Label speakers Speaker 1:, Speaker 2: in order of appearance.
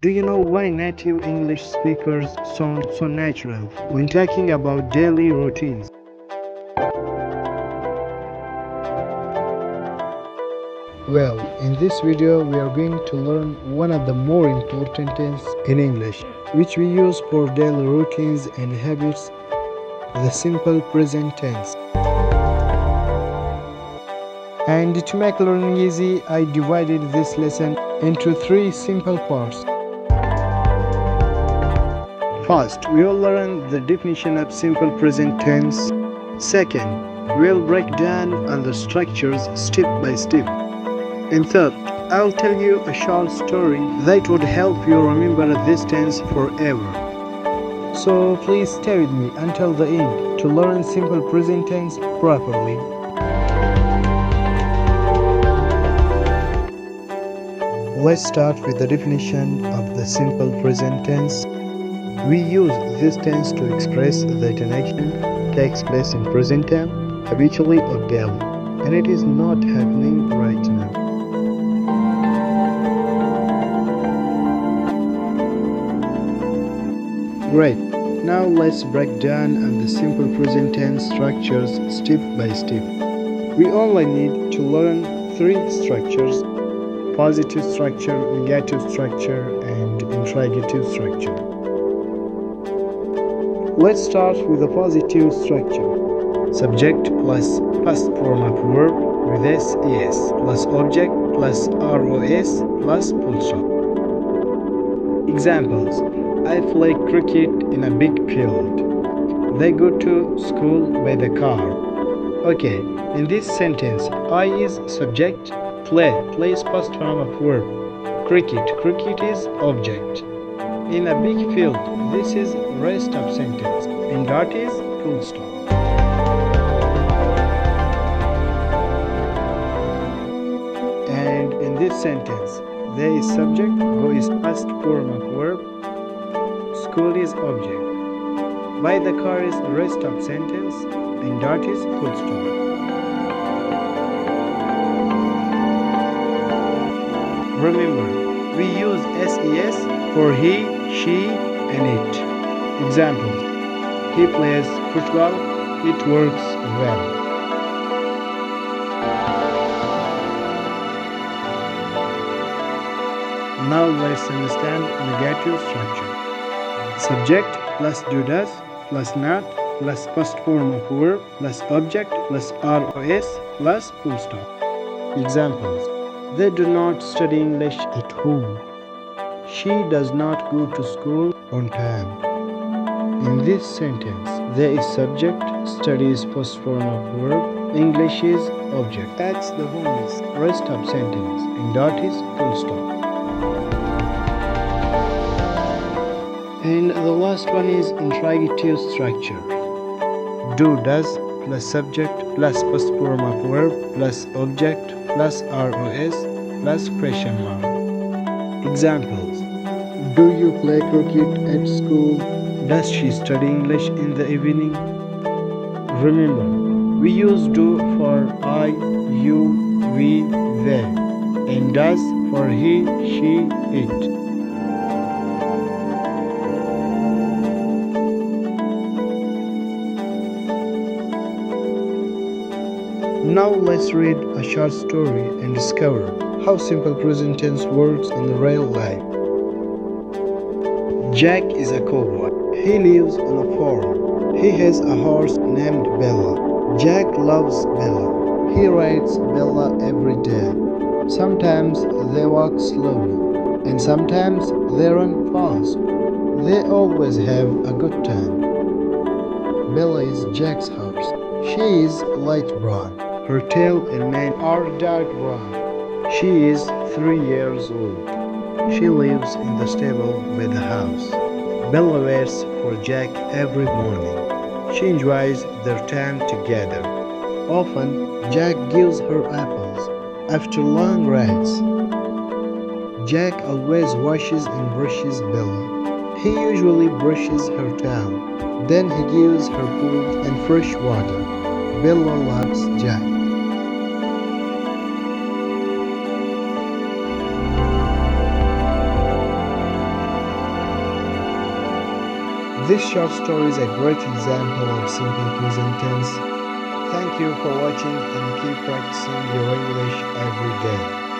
Speaker 1: Do you know why native English speakers sound so natural when talking about daily routines? Well, in this video we are going to learn one of the more important tenses in English, which we use for daily routines and habits, the simple present tense. And to make learning easy, I divided this lesson into three simple parts. First, we'll learn the definition of simple present tense. Second, we'll break down on the structures step by step. And third, I'll tell you a short story that would help you remember this tense forever. So please stay with me until the end to learn simple present tense properly. Let's start with the definition of the simple present tense. We use this tense to express that an action takes place in present time, habitually or daily, and it is not happening right now. Great. Now let's break down on the simple present tense structures step by step. We only need to learn three structures: positive structure, negative structure, and interrogative structure. Let's start with the positive structure. Subject plus past form of verb with SES plus object plus ROS plus full stop. Examples: I play cricket in a big field. They go to school by the car. Okay, in this sentence, I is subject, play is past form of verb, cricket is object. In a big field, this is rest of sentence, and that is full stop. And in this sentence, there is subject, go is past form of verb, school is object. By the car is rest of sentence, and that is full stop. Remember, we use SES for he, she, and it. Examples: he plays football, it works well. Now let's understand negative structure. Subject plus do does plus not plus past form of verb plus object plus ROS plus full stop. Examples: they do not study English at home. She does not go to school on time. In this sentence, there is subject, study is past form of verb, English is object. That's the home is rest of sentence, and that is full stop. And the last one is interrogative structure. Do, does, plus subject, plus past form of verb, plus object, plus ROS, plus question mark. Examples: do you play cricket at school? Does she study English in the evening? Remember, we use do for I, you, we, they, and does for he, she, it. Now let's read a short story and discover how simple present tense works in real life. Jack is a cowboy. He lives on a farm. He has a horse named Bella. Jack loves Bella. He rides Bella every day. Sometimes they walk slowly, and sometimes they run fast. They always have a good time. Bella is Jack's horse. She is light brown. Her tail and mane are dark brown. She is 3 years old. She lives in the stable by the house. Bella waits for Jack every morning. She enjoys their time together. Often, Jack gives her apples after long rides. Jack always washes and brushes Bella. He usually brushes her tail. Then he gives her food and fresh water. Bella loves Jack. This short story is a great example of simple present tense. Thank you for watching and keep practicing your English every day.